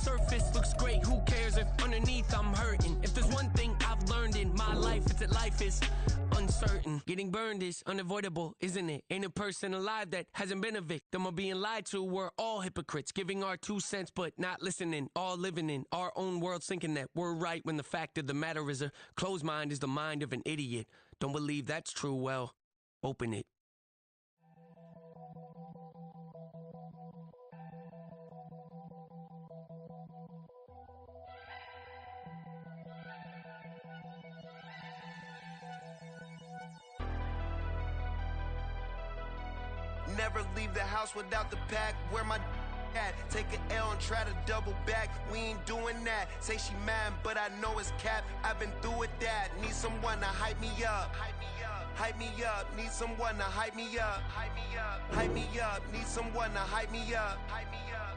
surface looks great, who cares if underneath I'm hurting? If there's one thing I've learned in my life, it's that life is uncertain. Getting burned is unavoidable, isn't it? Ain't a person alive that hasn't been a victim of being lied to. We're all hypocrites, giving our 2 cents but not listening. All living in our own world, thinking that we're right when the fact of the matter is a closed mind is the mind of an idiot. Don't believe that's true? Well, open it. Never leave the house without the pack. Where my at? Take an L and try to double back. We ain't doing that. Say she mad, but I know it's cap. I've been through with that. Need someone to hype me up. Hype me up. Need someone to hype me up. Hype me up. Need someone to hype me up.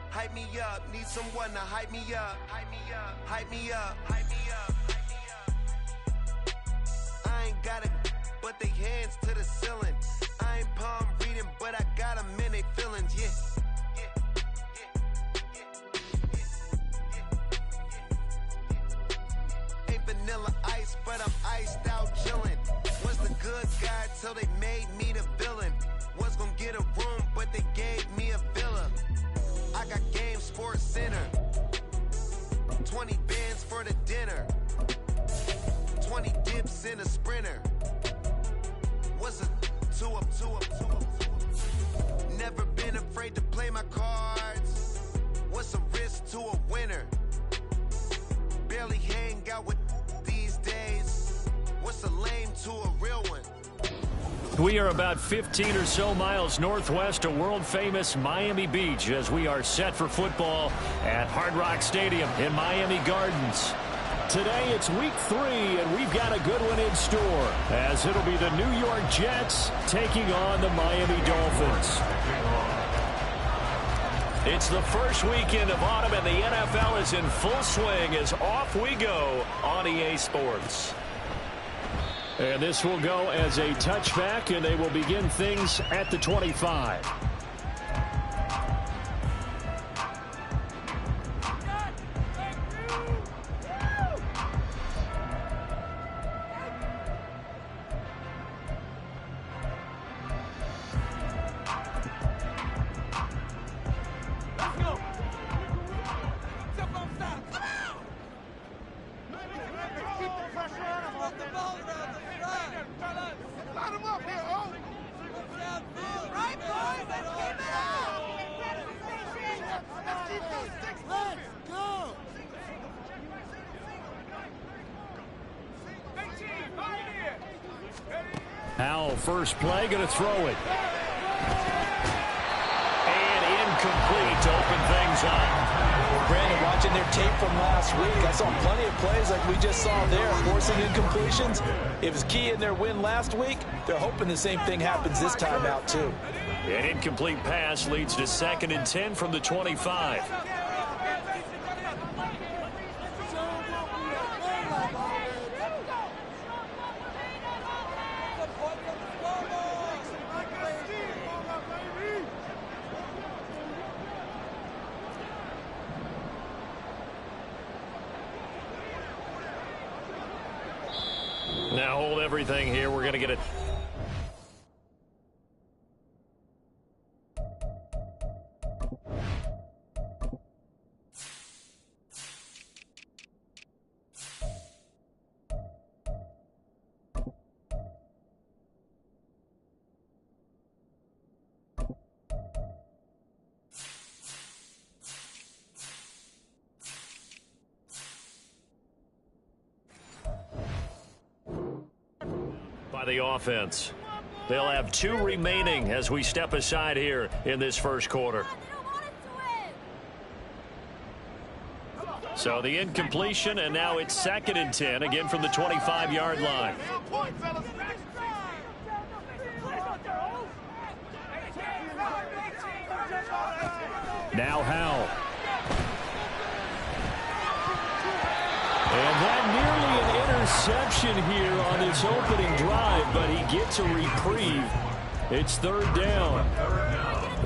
Hype me up. Need someone to hype me up. Hype me up. Hype me up. Hype me up. I ain't got it, but they hands to the ceiling. I ain't palm reading, but I got them in they feelings, yeah. Ain't vanilla ice, but I'm iced out chillin'. Was the good guy till they made me the villain. Was gonna get a room, but they gave me a villa. I got game, Sports Center. 20 bands for the dinner. 20 dips in a sprinter. What's a two up? Never been afraid to play my cards. What's a risk to a winner? Barely hang out with these days. What's a lame to a real one? We are about 15 or so miles northwest of world-famous Miami Beach as we are set for football at Hard Rock Stadium in Miami Gardens. Today it's week 3, and we've got a good one in store, as it'll be the New York Jets taking on the Miami Dolphins. It's the first weekend of autumn, and the NFL is in full swing as off we go on EA Sports. And this will go as a touchback, and they will begin things at the 25. Howell, first play, going to throw it. And incomplete to open things up. Brandon, watching their tape from last week, I saw plenty of plays like we just saw there, forcing incompletions. It was key in their win last week. They're hoping the same thing happens this time out, too. An incomplete pass leads to 2nd and 10 from the 25. Now hold everything here. We're going to get it. The offense. They'll have 2 remaining as we step aside here in this first quarter. So the incompletion, and now it's 2nd and 10, again from the 25-yard line. Now Howell. And that nearly an interception here on this opening drive, but he gets a reprieve. It's 3rd down.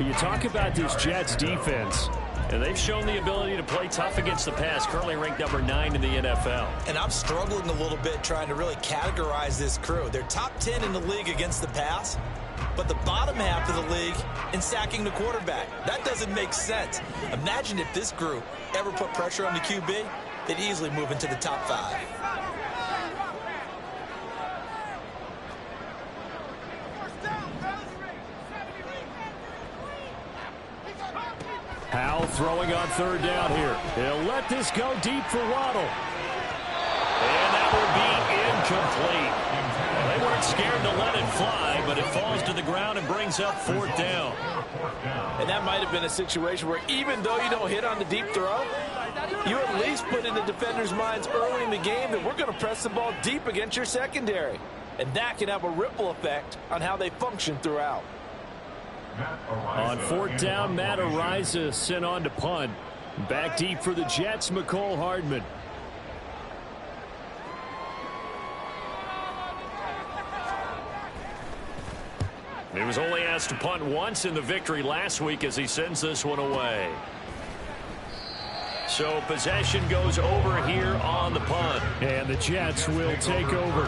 You talk about this Jets defense, And they've shown the ability to play tough against the pass, currently ranked number 9 in the NFL. And I'm struggling a little bit trying to really categorize this crew. They're top 10 in the league against the pass, but the bottom half of the league in sacking the quarterback. That doesn't make sense. Imagine if this group ever put pressure on the QB, they'd easily move into the top 5. Powell throwing on 3rd down here. He'll let this go deep for Waddle. And that will be incomplete. Well, they weren't scared to let it fly, but it falls to the ground and brings up 4th down. And that might have been a situation where even though you don't hit on the deep throw, you at least put in the defenders' minds early in the game that we're going to press the ball deep against your secondary. And that can have a ripple effect on how they function throughout. On 4th down, Matt Ariza sent on to punt. Back deep for the Jets, McCole Hardman. He was only asked to punt once in the victory last week as he sends this one away. So possession goes over here on the punt. And the Jets will take over.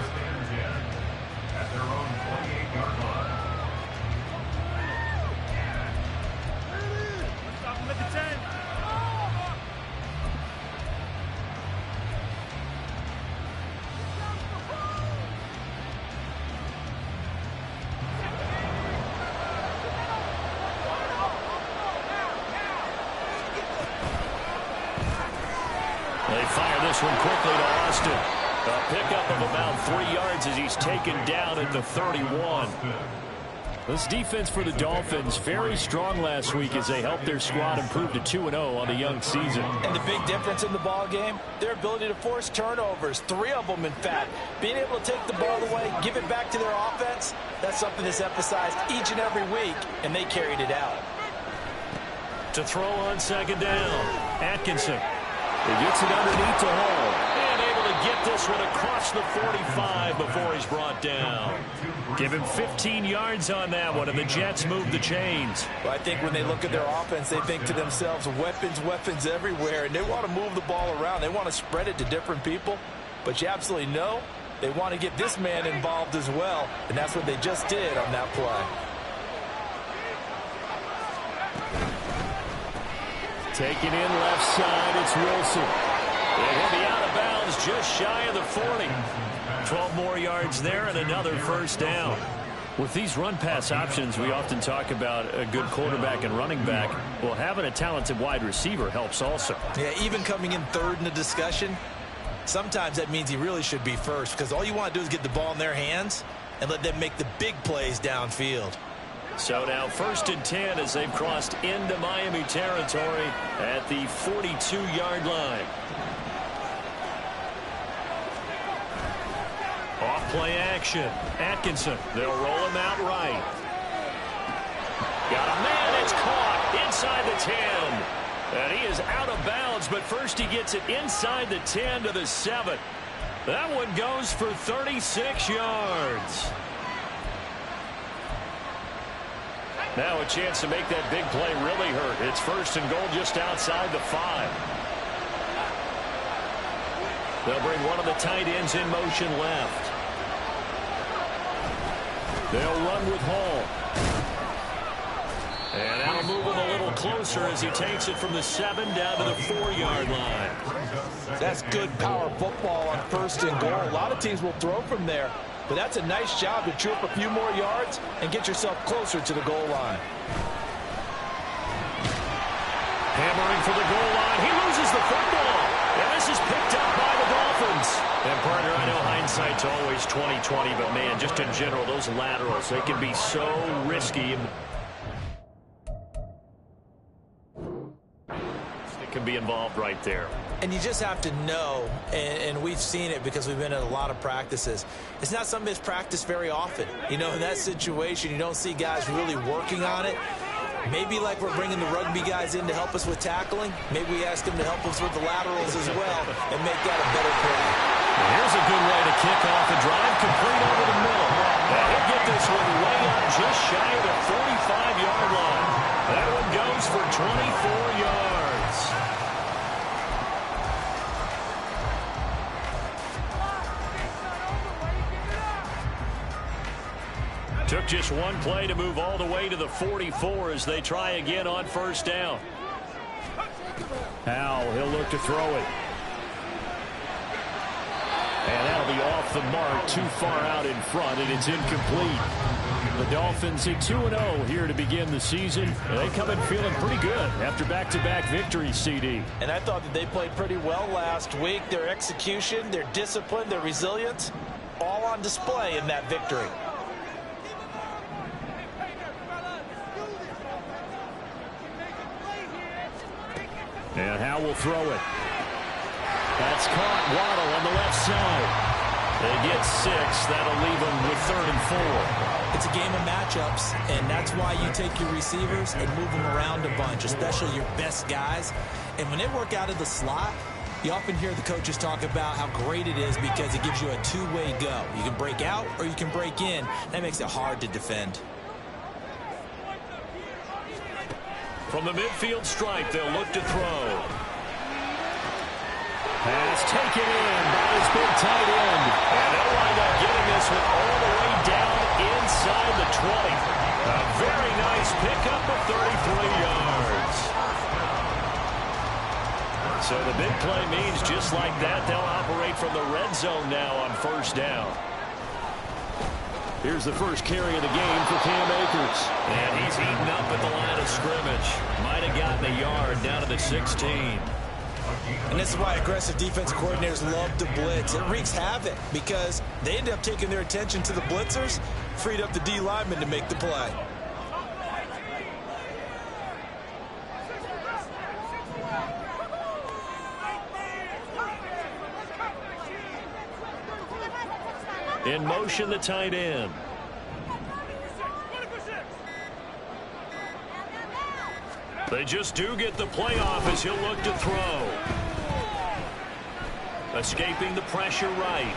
They fire this one quickly to Austin. A pickup of about 3 yards as he's taken down at the 31. This defense for the Dolphins, very strong last week as they helped their squad improve to 2-0 on the young season. And the big difference in the ball game, their ability to force turnovers, 3 of them in fact. Being able to take the ball away, give it back to their offense, that's something that's emphasized each and every week, and they carried it out. To throw on 2nd down, Atkinson. He gets it underneath to Hall. And able to get this one across the 45 before he's brought down. Give him 15 yards on that one, and the Jets move the chains. Well, I think when they look at their offense, they think to themselves, weapons everywhere, and they want to move the ball around. They want to spread it to different people, but you absolutely know they want to get this man involved as well, and that's what they just did on that play. Taking in left side, it's Wilson. And he'll be out of bounds just shy of the 40. 12 more yards there and another 1st down. With these run-pass options, we often talk about a good quarterback and running back. Well, having a talented wide receiver helps also. Yeah, even coming in 3rd in the discussion, sometimes that means he really should be first because all you want to do is get the ball in their hands and let them make the big plays downfield. So now 1st and 10 as they've crossed into Miami territory at the 42-yard line. Off-play action. Atkinson. They'll roll him out right. Got a man. It's caught inside the 10. And he is out of bounds, but first he gets it inside the 10 to the 7. That one goes for 36 yards. Now a chance to make that big play really hurt. It's 1st and goal just outside the 5. They'll bring one of the tight ends in motion left. They'll run with Hall. And that'll move him a little closer as he takes it from the 7 down to the 4-yard line. That's good power football on 1st and goal. A lot of teams will throw from there. But that's a nice job to chew up a few more yards and get yourself closer to the goal line. Hammering for the goal line. He loses the football. And this is picked up by the Dolphins. And, partner, I know hindsight's always 20/20, but, man, just in general, those laterals, they can be so risky. It can be involved right there. And you just have to know, and we've seen it because we've been at a lot of practices, it's not something that's practiced very often. You know, in that situation, you don't see guys really working on it. Maybe like we're bringing the rugby guys in to help us with tackling, maybe we ask them to help us with the laterals as well and make that a better play. Here's a good way to kick off a drive, complete over the middle. And he'll get this one way up just shy of the 45-yard line. That one goes for 24 yards. Took just one play to move all the way to the 44 as they try again on first down. Howell, he'll look to throw it. And that'll be off the mark, too far out in front, and it's incomplete. The Dolphins a 2-0 here to begin the season. They come in feeling pretty good after back-to-back victories, CD. And I thought that they played pretty well last week. Their execution, their discipline, their resilience, all on display in that victory. And Howell will throw it. That's caught. Waddle on the left side. They get 6. That'll leave them with 3rd and 4. It's a game of matchups, and that's why you take your receivers and move them around a bunch, especially your best guys. And when they work out of the slot, you often hear the coaches talk about how great it is because it gives you a two-way go. You can break out or you can break in. That makes it hard to defend. From the midfield stripe, they'll look to throw. Pass taken in by his big tight end. And they'll wind up getting this one all the way down inside the 20. A very nice pickup of 33 yards. So the big play means just like that, they'll operate from the red zone now on first down. Here's the first carry of the game for Cam Akers. And he's eaten up at the line of scrimmage. Might have gotten a yard down to the 16. And this is why aggressive defense coordinators love to blitz. It wreaks havoc because they end up taking their attention to the blitzers, freed up the D lineman to make the play. In motion, the tight end. They just do get the play off as he'll look to throw. Escaping the pressure right.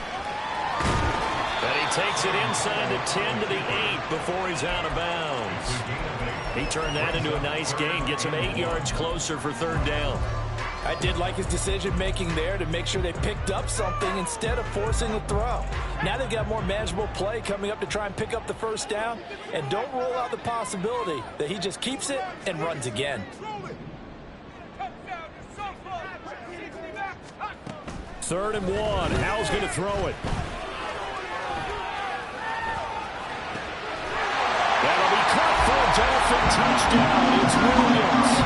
And he takes it inside the 10 to the 8 before he's out of bounds. He turned that into a nice gain. Gets him 8 yards closer for 3rd down. I did like his decision-making there to make sure they picked up something instead of forcing the throw. Now they've got more manageable play coming up to try and pick up the first down. And don't rule out the possibility that he just keeps it and runs again. 3rd and 1. Howell's going to throw it. That'll be caught for a Dolphin touchdown. It's Williams.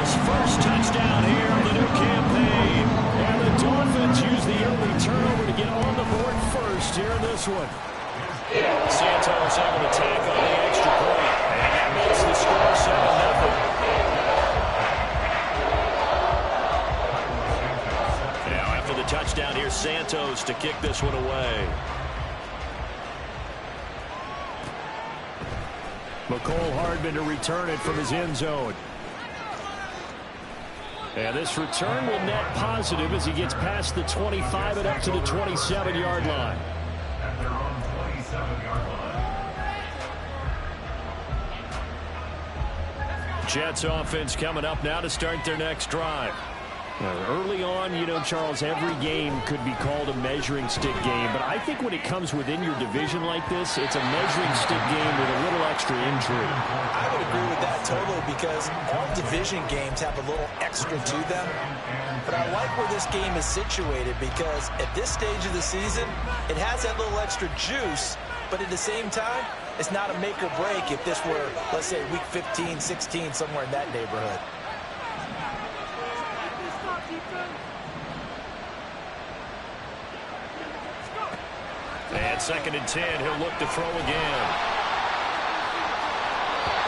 First touchdown here in the new campaign. And the Dolphins use the early turnover to get on the board first here in this one. Santos able to tack on the extra point. And that makes the score 7-0. Now after the touchdown, here's Santos to kick this one away. McCole Hardman to return it from his end zone. And this return will net positive as he gets past the 25 and up to the 27-yard line. Jets offense coming up now to start their next drive. Early on, you know, Charles, every game could be called a measuring stick game. But I think when it comes within your division like this, it's a measuring stick game with a little extra intrigue. I would agree with that totally because all division games have a little extra to them. But I like where this game is situated because at this stage of the season, it has that little extra juice. But at the same time, it's not a make or break if this were, let's say, week 15, 16, somewhere in that neighborhood. And 2nd and 10, he'll look to throw again.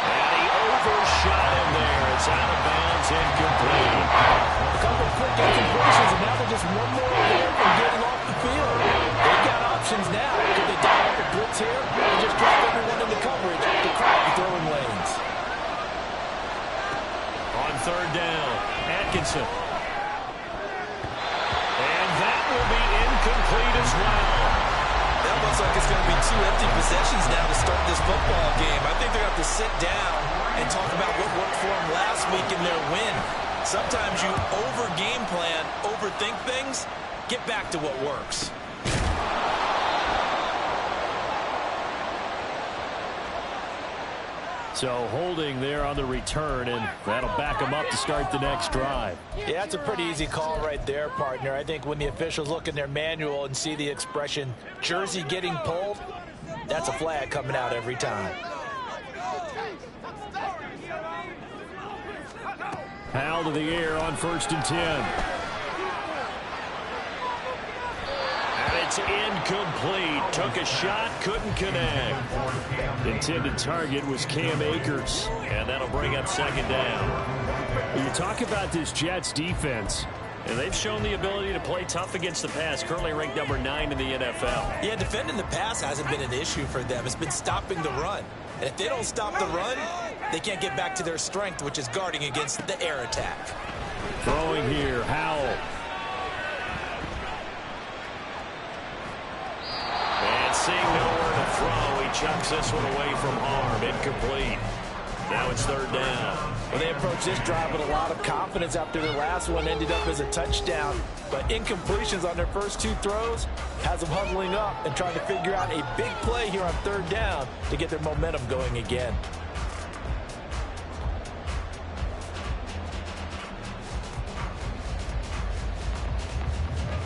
And he overshot him there. It's out of bounds, incomplete. A couple of quick incompletions, and now they're just one more away from getting off the field. They've got options now. Could they dial up a blitz here and just drop everyone into coverage to crack the throwing lanes? On 3rd down, Atkinson. And that will be incomplete as well. That looks like it's going to be 2 empty possessions now to start this football game. I think they're going to have to sit down and talk about what worked for them last week in their win. Sometimes you over-game plan, overthink things, get back to what works. So holding there on the return, and that'll back them up to start the next drive. Yeah, that's a pretty easy call right there, partner. I think when the officials look in their manual and see the expression jersey getting pulled, that's a flag coming out every time. Howell to the air on 1st and 10. It's incomplete. Took a shot, couldn't connect. Intended target was Cam Akers, and that'll bring up 2nd down. When you talk about this Jets defense, and they've shown the ability to play tough against the pass, currently ranked number 9 in the NFL. Yeah, defending the pass hasn't been an issue for them. It's been stopping the run. And if they don't stop the run, they can't get back to their strength, which is guarding against the air attack. Throwing here, Howell. Seeing nowhere to throw, he chucks this one away from harm. Incomplete. Now it's 3rd down. Well, they approached this drive with a lot of confidence after their last one ended up as a touchdown. But incompletions on their first 2 throws has them huddling up and trying to figure out a big play here on 3rd down to get their momentum going again.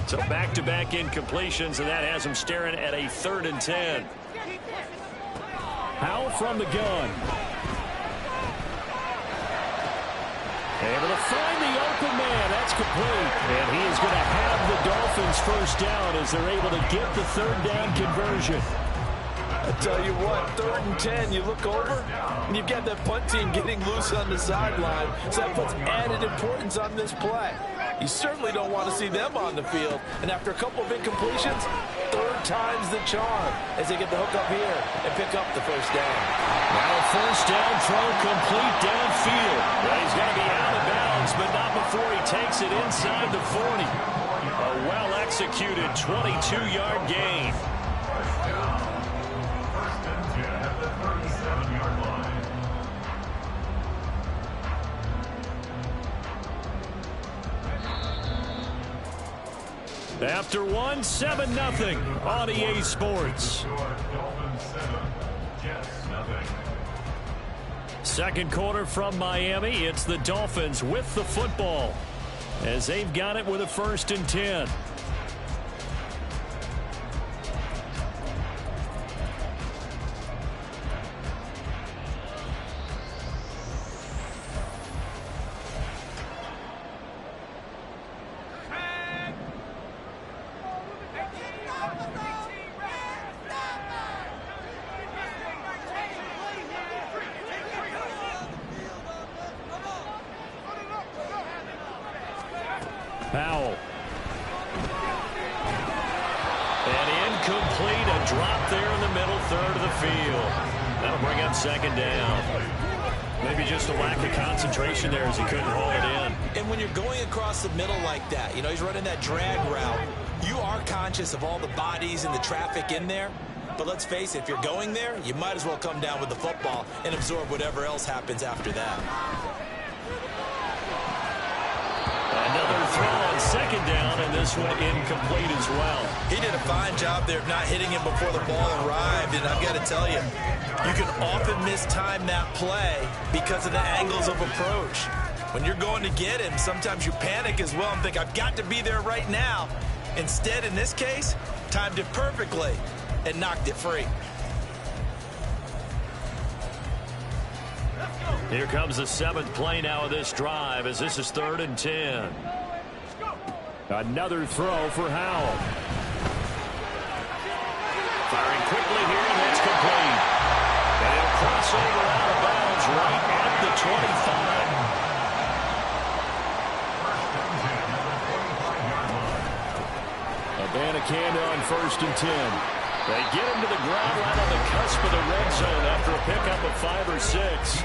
So back-to-back incompletions, and that has them staring at a 3rd and 10. Howell from the gun. Able to find the open man. That's complete. And he is going to have the Dolphins 1st down as they're able to get the 3rd down conversion. I tell you what, 3rd and 10, you look over, and you've got that punt team getting loose on the sideline. So that puts added importance on this play. You certainly don't want to see them on the field. And after a couple of incompletions, 3rd time's the charm as they get the hook up here and pick up the 1st down. Now a 1st down throw complete downfield. Well, he's going to be out of bounds, but not before he takes it inside the 40. A well-executed 22-yard gain. After 1, 7-0 on EA Sports. Second quarter from Miami. It's the Dolphins with the football as they've got it with a 1st and 10. Howell. And incomplete, a drop there in the middle 3rd of the field. That'll bring up 2nd down. Maybe just a lack of concentration there as he couldn't haul it in. And when you're going across the middle like that, you know, he's running that drag route, you are conscious of all the bodies and the traffic in there. But let's face it, if you're going there, you might as well come down with the football and absorb whatever else happens after that. Another throw on 2nd down, and this one incomplete as well. He did a fine job there of not hitting him before the ball arrived, and I've got to tell you, you can often mistime that play because of the angles of approach. When you're going to get him, sometimes you panic as well and think, I've got to be there right now. Instead, in this case, timed it perfectly and knocked it free. Here comes the 7th play now of this drive as this is 3rd and 10. Another throw for Howell. Firing quickly here, and that's complete. And he'll cross over out of bounds right at the 25. Abanikanda on 1st and 10. They get him to the ground right on the cusp of the red zone after a pickup of 5 or 6.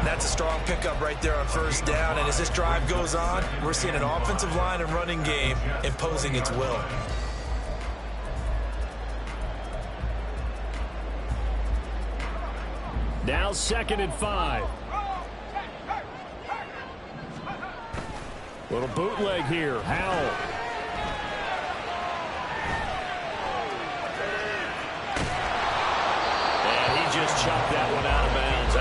That's a strong pickup right there on 1st down. And as this drive goes on, we're seeing an offensive line and running game imposing its will. Now 2nd and 5. Little bootleg here. Howell. Just chucked that one out of bounds.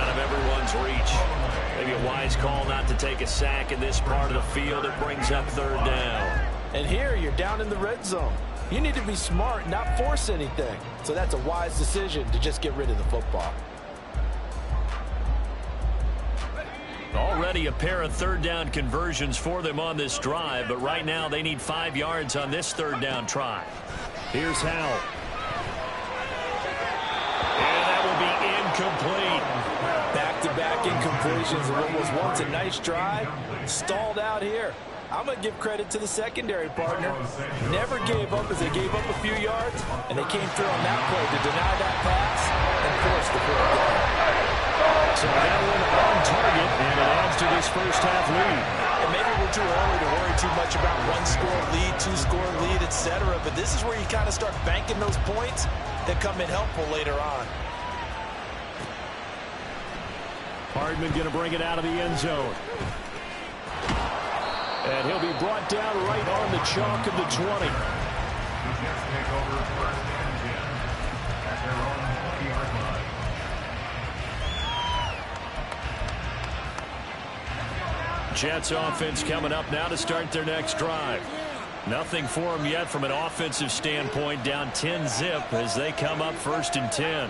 wise call not to take a sack in this part of the field. It brings up third down. And here you're down in the red zone. You need to be smart, not force anything. So that's a wise decision to just get rid of the football. Already a pair of third down conversions for them on this drive, but right now they need 5 yards on this third down try. Here's Howell. And that will be incomplete. Back-to-back incompletions of what was once a nice drive. Stalled out here. I'm going to give credit to the secondary partner. Never gave up as they gave up a few yards, and they came through on that play to deny that pass and force the fourth down. So that one on target, and it adds to this first half lead. And maybe we're too early to worry too much about one-score lead, two-score lead, etc. But this is where you kind of start banking those points that come in helpful later on. Hardman going to bring it out of the end zone. And he'll be brought down right on the chalk of the 20. Jets offense coming up now to start their next drive. Nothing for them yet from an offensive standpoint, down 10-zip as they come up 1st and 10.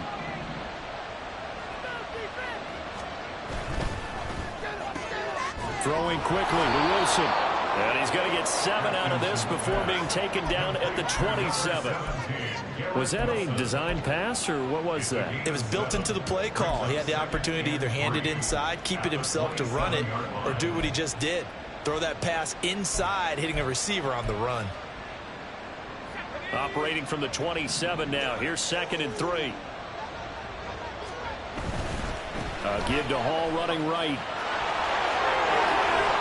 Throwing quickly to Wilson. And he's going to get 7 out of this before being taken down at the 27. Was that a design pass, or what was that? It was built into the play call. He had the opportunity to either hand it inside, keep it himself to run it, or do what he just did. Throw that pass inside, hitting a receiver on the run. Operating from the 27 now. Here's 2nd and 3. Give to Hall running right.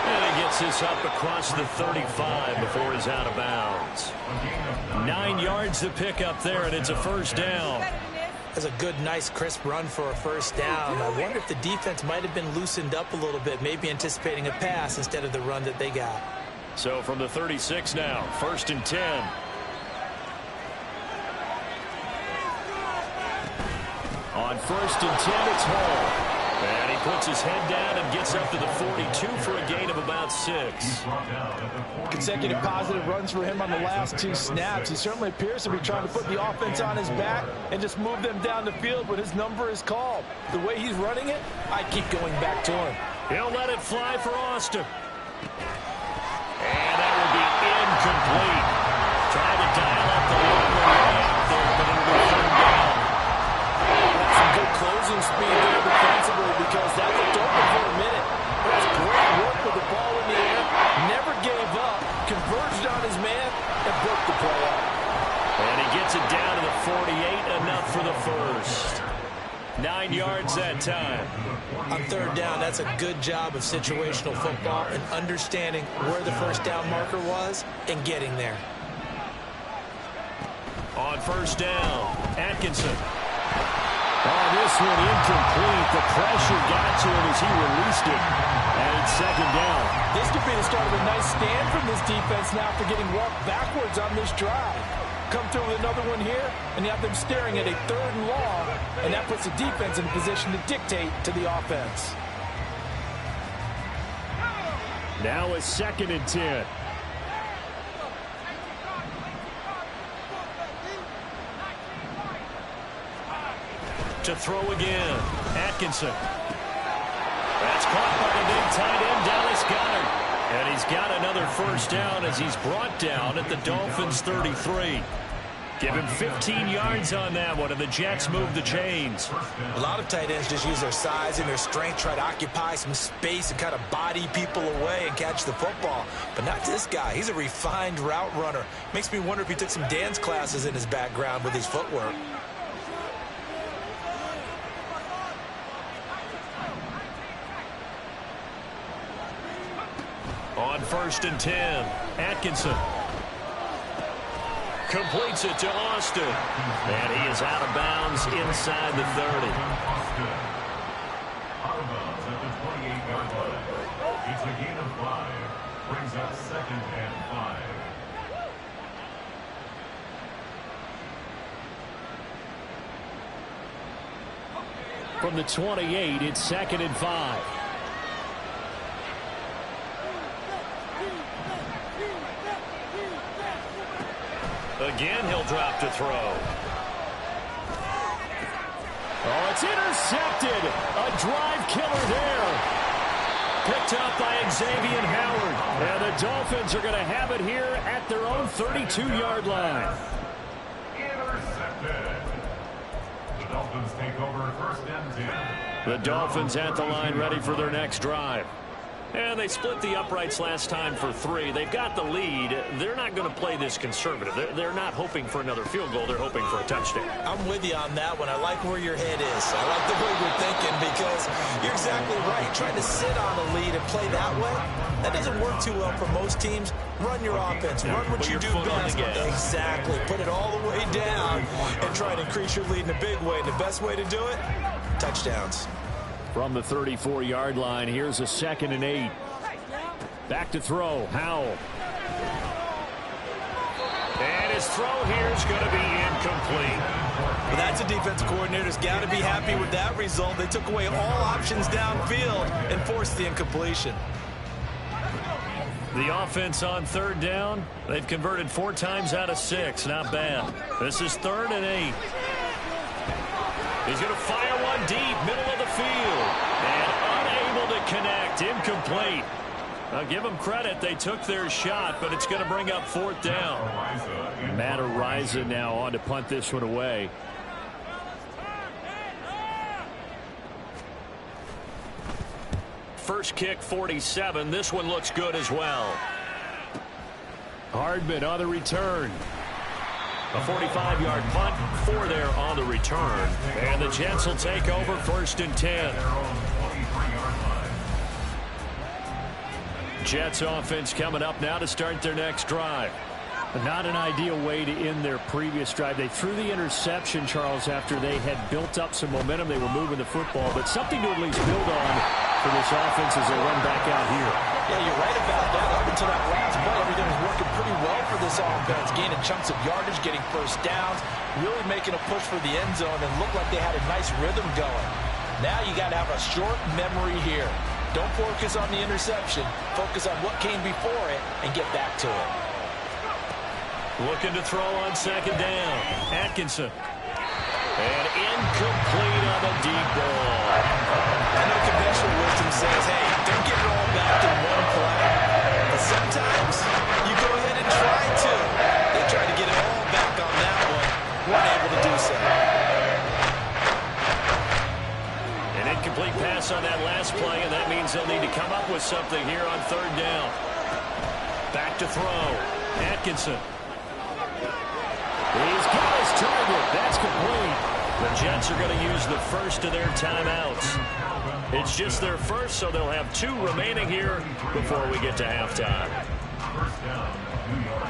And he gets this up across the 35 before he's out of bounds. 9 yards to pick up there, and it's a first down. That's a good, nice, crisp run for a first down. I wonder if the defense might have been loosened up a little bit, maybe anticipating a pass instead of the run that they got. So from the 36 now, 1st and 10. On 1st and 10, it's Hall. And he puts his head down and gets up to the 42 for a gain of about 6. Consecutive positive runs for him on the last 2 snaps. He certainly appears to be trying to put the offense on his back and just move them down the field when his number is called. The way he's running it, I keep going back to him. He'll let it fly for Austin. And that will be incomplete. Trying to dial up the long way out there, but it'll be third down. Some good closing speed there defensively, because that looked open for a minute. That's great work with the ball in the air. Never gave up. Converged on his man and broke the play up. And he gets it down to the 48. Enough for the first. 9 yards that time. On third down, that's a good job of situational football and understanding where the first down marker was and getting there. On first down, Atkinson. Oh, this one incomplete. The pressure got to him as he released it. And it's 2nd down. This could be the start of a nice stand from this defense now for getting walked backwards on this drive. Come through with another one here, and you have them staring at a 3rd and long, and that puts the defense in a position to dictate to the offense. Now a 2nd and 10. To throw again. Atkinson. That's caught by the big tight end, Dallas Goedert. And he's got another first down as he's brought down at the Dolphins' 33. Give him 15 yards on that one, and the Jets move the chains. A lot of tight ends just use their size and their strength, try to occupy some space and kind of body people away and catch the football. But not this guy. He's a refined route runner. Makes me wonder if he took some dance classes in his background with his footwork. On 1st and 10, Atkinson completes it to Austin. And he is out of bounds inside the 30. Out of bounds at the 28-yard line. It's a gain of 5. Brings up 2nd and 5. From the 28, it's 2nd and 5. Again, he'll drop to throw. Oh, it's intercepted. A drive killer there. Picked up by Xavier Howard. And the Dolphins are going to have it here at their own 32-yard line. Intercepted. The Dolphins take over first and 10. The Dolphins at the line ready for their next drive. And they split the uprights last time for 3. They've got the lead. They're not going to play this conservative. They're not hoping for another field goal. They're hoping for a touchdown. I'm with you on that one. I like where your head is. I like the way you're thinking because you're exactly right. Trying to sit on a lead and play that way, that doesn't work too well for most teams. Run your offense. Run what you do best. Exactly. Put it all the way down and try to increase your lead in a big way. And the best way to do it, touchdowns. From the 34-yard line, here's a 2nd and 8. Back to throw, Howell. And his throw here is going to be incomplete. Well, that's a defensive coordinator's got to be happy with that result. They took away all options downfield and forced the incompletion. The offense on 3rd down, they've converted 4 times out of 6. Not bad. This is 3rd and 8. He's going to fire one deep, middle of the field. And unable to connect, incomplete. I'll give them credit. They took their shot, but it's going to bring up 4th down. Matt Ariza now on to punt this one away. First kick, 47. This one looks good as well. Hardman on the return. A 45-yard punt, 4 there on the return. And the Jets will take over 1st and 10. Jets offense coming up now to start their next drive. Not an ideal way to end their previous drive. They threw the interception, Charles, after they had built up some momentum. They were moving the football, but something to at least build on for this offense as they run back out here. Yeah, you're right about that. Up until that last play, everything was working pretty well for this offense. Gaining chunks of yardage, getting first downs, really making a push for the end zone, and looked like they had a nice rhythm going. Now you got to have a short memory here. Don't focus on the interception. Focus on what came before it and get back to it. Looking to throw on 2nd down. Atkinson. And incomplete on the deep ball. I know conventional wisdom says, hey, don't get it all back in one play. But sometimes you go ahead and try to. They tried to get it all back on that one. Weren't able to do so. An incomplete pass on that last play, and that means they'll need to come up with something here on 3rd down. Back to throw. Atkinson. He's got his target. That's complete. The Jets are going to use the first of their timeouts. It's just their first, so they'll have 2 remaining here before we get to halftime. First down, New York.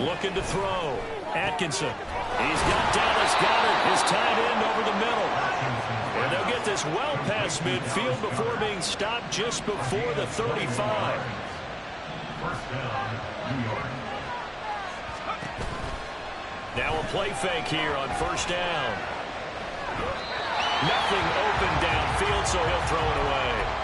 Looking to throw. Atkinson. He's got Dallas Goedert, his tight end, over the middle. And they'll get this well past midfield before being stopped just before the 35. First down, New York. Now a play fake here on 1st down. Nothing open downfield, so he'll throw it away.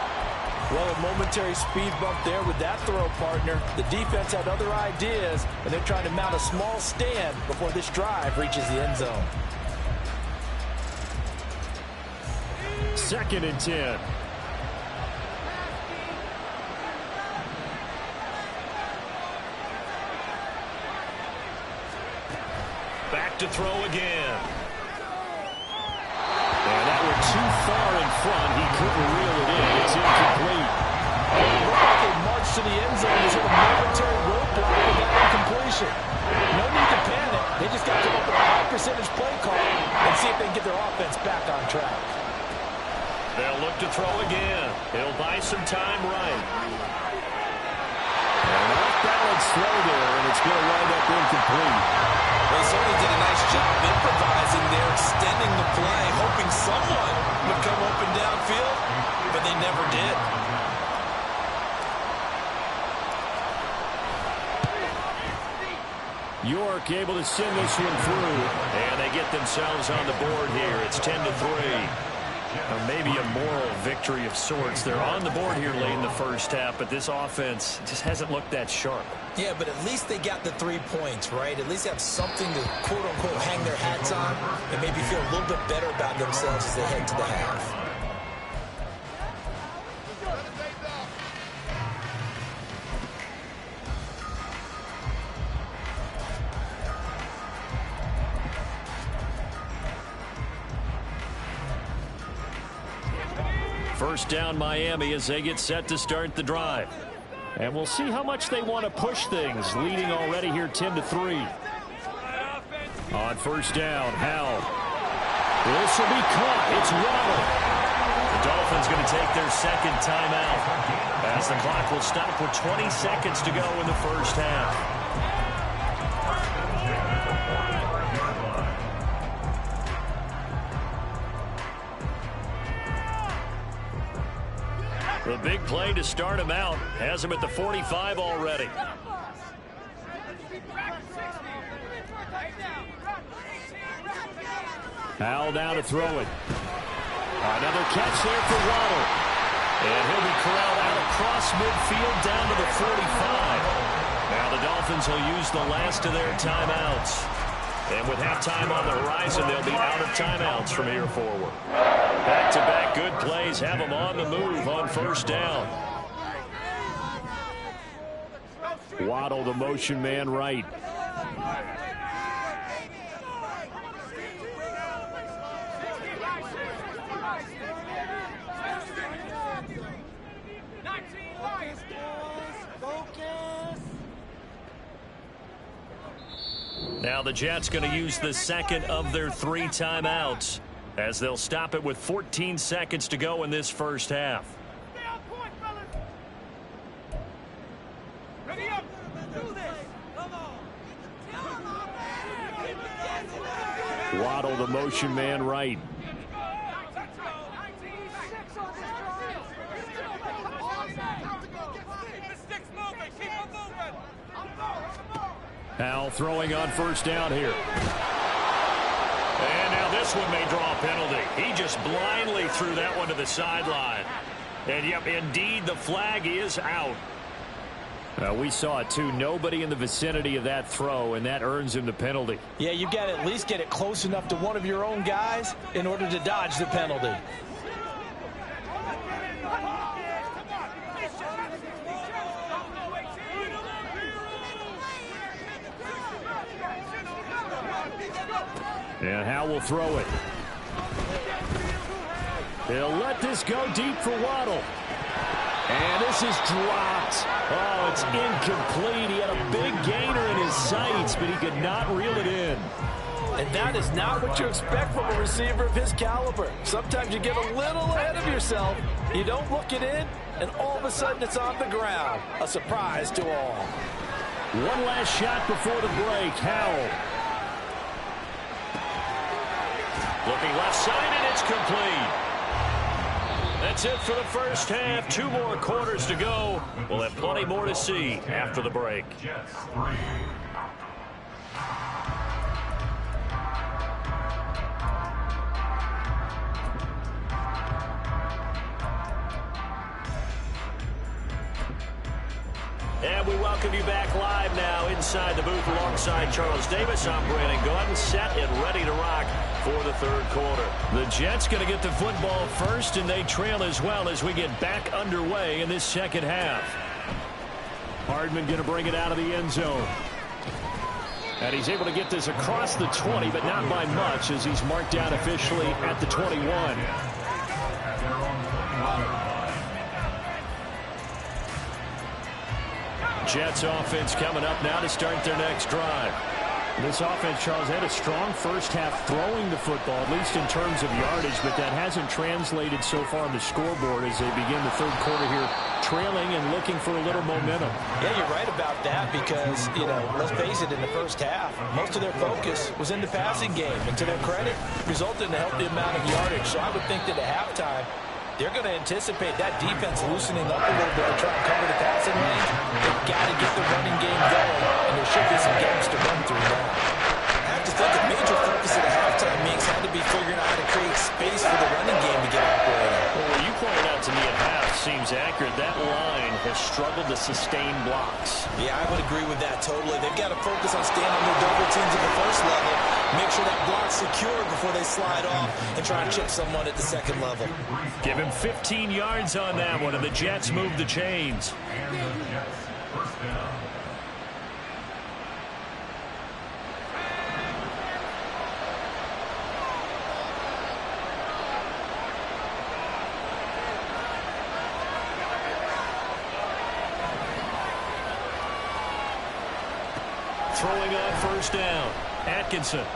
Well, a momentary speed bump there with that throw, partner. The defense had other ideas, and they're trying to mount a small stand before this drive reaches the end zone. 2nd and 10. Back to throw again. And that one too far in front. He couldn't reel it in. It's incomplete. It looked like a march to the end zone. There's a momentary roadblock with that incompletion. No need to panic. They just got to come up with a high percentage play call and see if they can get their offense back on track. They'll look to throw again. He'll buy some time right. An off-balance throw there, and it's going to wind up incomplete. They certainly did a nice job improvising there, extending the play, hoping someone would come open downfield, but they never did. York able to send this one through, and they get themselves on the board here. It's 10-3. Maybe a moral victory of sorts. They're on the board here late in the first half, but this offense just hasn't looked that sharp. Yeah, but at least they got the 3 points, right? At least they have something to, quote-unquote, hang their hats on and maybe feel a little bit better about themselves as they head to the half. First down Miami as they get set to start the drive. And we'll see how much they want to push things, leading already here 10-3. On first down, Howell. This will be caught. It's Waddle. The Dolphins going to take their second timeout as the clock will stop with 20 seconds to go in the first half. The big play to start him out has him at the 45 already. Howell now to throw it. Another catch there for Waddle. And he'll be corralled out across midfield down to the 45. Now the Dolphins will use the last of their timeouts. And with halftime on the horizon, they'll be out of timeouts from here forward. Back-to-back good plays have them on the move on first down. Waddle, the motion man right. Now the Jets going to use the second of their 3 timeouts as they'll stop it with 14 seconds to go in this first half. Waddle, the motion man right. Howell throwing on first down here. And now this one may draw a penalty. He just blindly threw that one to the sideline. And, yep, indeed, the flag is out. We saw it, too. Nobody in the vicinity of that throw, and that earns him the penalty. Yeah, you've got to at least get it close enough to one of your own guys in order to dodge the penalty. And Howell will throw it. They'll let this go deep for Waddle. And this is dropped. Oh, it's incomplete. He had a big gainer in his sights, but he could not reel it in. And that is not what you expect from a receiver of his caliber. Sometimes you get a little ahead of yourself. You don't look it in, and all of a sudden it's on the ground. A surprise to all. One last shot before the break. Howell. Looking left side, and it's complete. That's it for the first half. 2 more quarters to go. We'll have plenty more to see after the break. Jets 3. And we welcome you back live now inside the booth alongside Charles Davis. I'm Brandon Gaudin, set and ready to rock for the third quarter. The Jets going to get the football first, and they trail as well as we get back underway in this second half. Hardman going to bring it out of the end zone. And he's able to get this across the 20, but not by much as he's marked down officially at the 21. Jets offense coming up now to start their next drive. This offense, Charles, had a strong first half throwing the football, at least in terms of yardage, but that hasn't translated so far on the scoreboard as they begin the third quarter here, trailing and looking for a little momentum. Yeah, you're right about that because, let's face it, in the first half, most of their focus was in the passing game, and to their credit, resulted in a healthy amount of yardage. So I would think that at halftime, they're going to anticipate that defense loosening up a little bit to try and cover the passing range. They've got to get the running game going, and there should be some gaps to run through now. I have to think a major focus at the halftime means had to be figuring out how to create space for the running game to get record, that line has struggled to sustain blocks. Yeah, I would agree with that totally. They've got to focus on staying on their double teams at the first level, make sure that block's secure before they slide off and try and chip someone at the second level. Give him 15 yards on that one, and the Jets move the chains. And the Jets, first down. Throwing on first down, Atkinson. And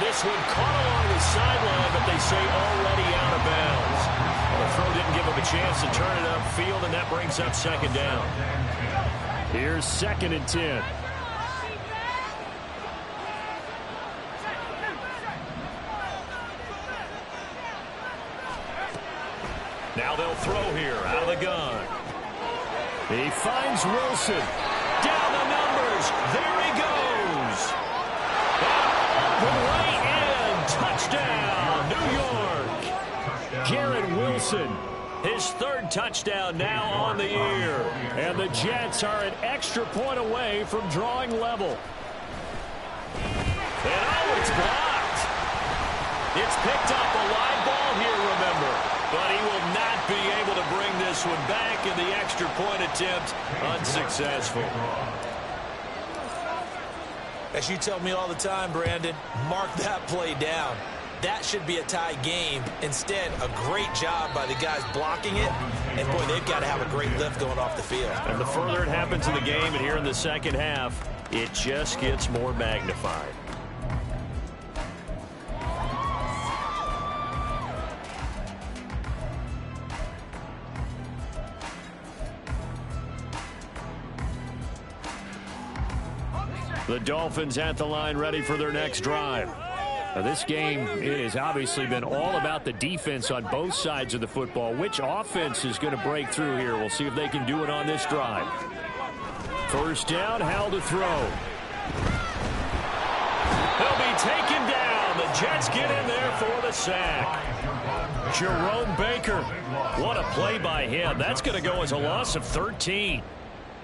this one caught along the sideline, but they say already out of bounds. Well, the throw didn't give him a chance to turn it upfield, and that brings up second down. Here's 2nd and 10. Now they'll throw here out of the gun. He finds Wilson. Down the numbers. There he goes. Way in. Touchdown, New York. Garrett Wilson. His 3rd touchdown now on the year. And the Jets are an extra point away from drawing level. And oh, it's blocked. It's picked up a live ball here, remember. But he will not be able to bring this one back, and the extra point attempt unsuccessful. As you tell me all the time, Brandon, mark that play down. That should be a tie game. Instead, a great job by the guys blocking it. And, boy, they've got to have a great lift going off the field. And the further it happens in the game, and here in the second half, it just gets more magnified. The Dolphins at the line ready for their next drive. Now, this game has obviously been all about the defense on both sides of the football. Which offense is going to break through here? We'll see if they can do it on this drive. First down, Howell to throw. He'll be taken down. The Jets get in there for the sack. Jerome Baker. What a play by him. That's going to go as a loss of 13.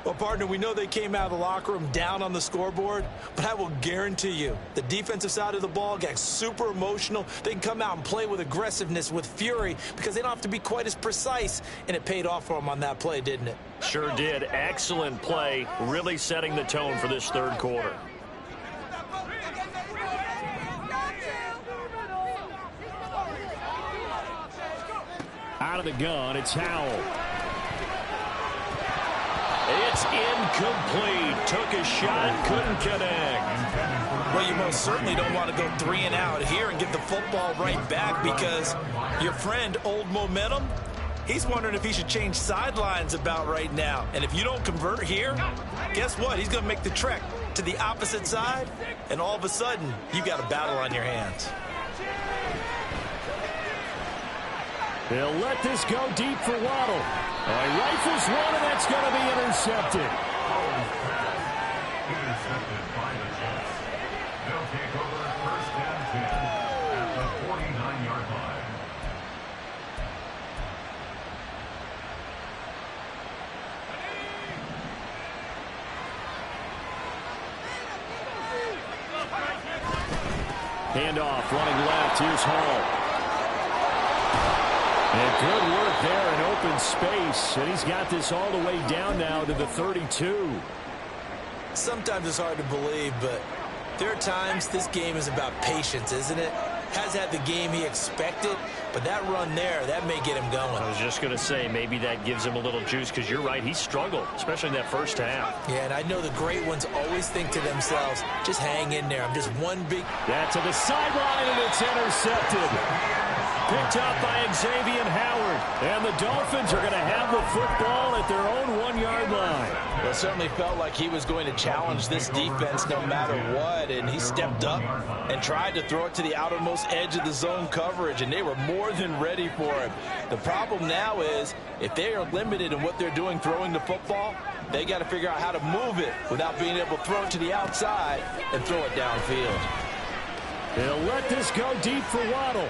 Well, partner, we know they came out of the locker room down on the scoreboard, but I will guarantee you the defensive side of the ball got super emotional. They can come out and play with aggressiveness, with fury, because they don't have to be quite as precise, and it paid off for them on that play, didn't it? Sure did. Excellent play, really setting the tone for this third quarter. Out of the gun, it's Howell. It's incomplete. Took a shot, couldn't connect. Well, you most certainly don't want to go 3 and out here and get the football right back, because your friend, Old Momentum, he's wondering if he should change sidelines about right now. And if you don't convert here, guess what? He's going to make the trek to the opposite side, and all of a sudden, you got a battle on your hands. They'll let this go deep for Waddle. He rifles one, and that's going to be intercepted. Intercepted by the Jets. They'll take over first and 10 at the 49-yard line. Handoff, running left. Here's Hall. And good work there in open space. And he's got this all the way down now to the 32. Sometimes it's hard to believe, but there are times this game is about patience, isn't it? Has had the game he expected, but that run there, that may get him going. I was just going to say, maybe that gives him a little juice, because you're right, he struggled, especially in that first half. Yeah, and I know the great ones always think to themselves, just hang in there. I'm just one big... That's to the sideline, and it's intercepted. Picked up by Xavier Howard. And the Dolphins are going to have the football at their own 1-yard line. Well, it certainly felt like he was going to challenge this defense no matter what, and he stepped up and tried to throw it to the outermost edge of the zone coverage, and they were more than ready for him. The problem now is, if they are limited in what they're doing throwing the football, they got to figure out how to move it without being able to throw it to the outside and throw it downfield. They'll let this go deep for Waddle.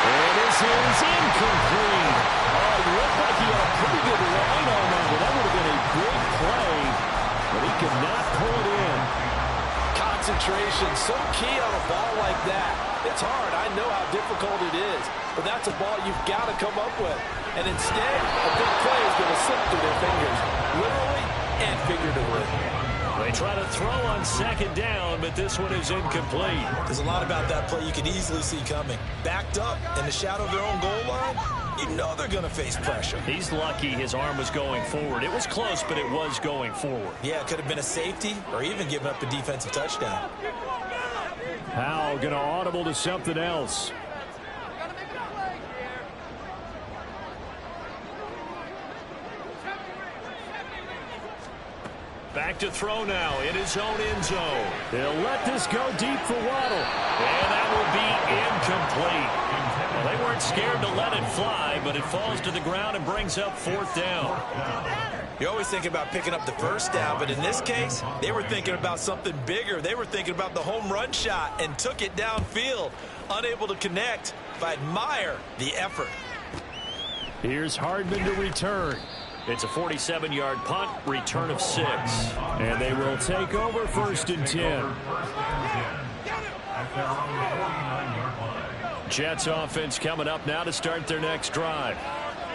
And his is incomplete. Oh, it looked like he had a pretty good line on that. That would have been a big play, but he could not pull it in. Concentration, so key on a ball like that. It's hard. I know how difficult it is, but that's a ball you've got to come up with. And instead, a big play is going to slip through their fingers, literally and figuratively. They try to throw on second down, but this one is incomplete. There's a lot about that play you can easily see coming. Backed up in the shadow of their own goal line, you know they're going to face pressure. He's lucky his arm was going forward. It was close, but it was going forward. Yeah, it could have been a safety or even given up a defensive touchdown. Howell going to audible to something else. Back to throw now in his own end zone. They'll let this go deep for Waddle. And that will be incomplete. Well, they weren't scared to let it fly, but it falls to the ground and brings up fourth down. You always think about picking up the first down, but in this case, they were thinking about something bigger. They were thinking about the home run shot and took it downfield. Unable to connect, but I admire the effort. Here's Hardman to return. It's a 47-yard punt, return of 6. And they will take over 1st and 10. Jets offense coming up now to start their next drive.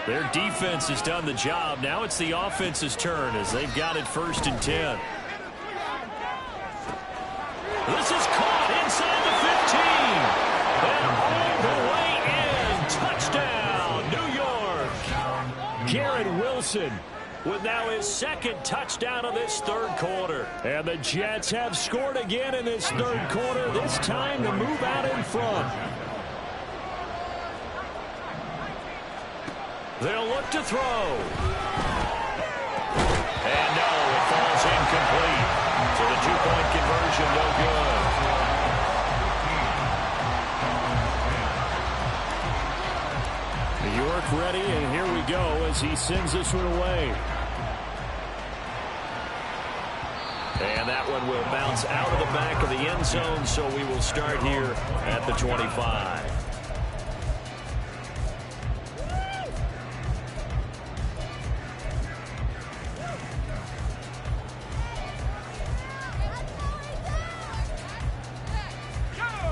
Their defense has done the job. Now it's the offense's turn as they've got it 1st and 10. This is caught inside the 15. And all the way in. Touchdown, New York. Garrett Wilson with now his 2nd touchdown of this 3rd quarter. And the Jets have scored again in this 3rd quarter, this time to move out in front. They'll look to throw. And no, it falls incomplete. So the 2-point conversion, no good. New York ready, and here we go as he sends this one away. And that one will bounce out of the back of the end zone, so we will start here at the 25.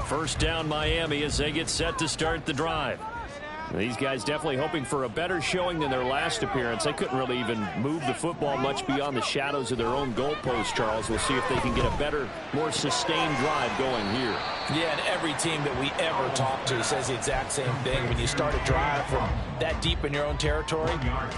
First down Miami as they get set to start the drive. These guys definitely hoping for a better showing than their last appearance. They couldn't really even move the football much beyond the shadows of their own goalpost, Charles. We'll see if they can get a better, more sustained drive going here. Yeah, and every team that we ever talk to says the exact same thing. When you start a drive from that deep in your own territory,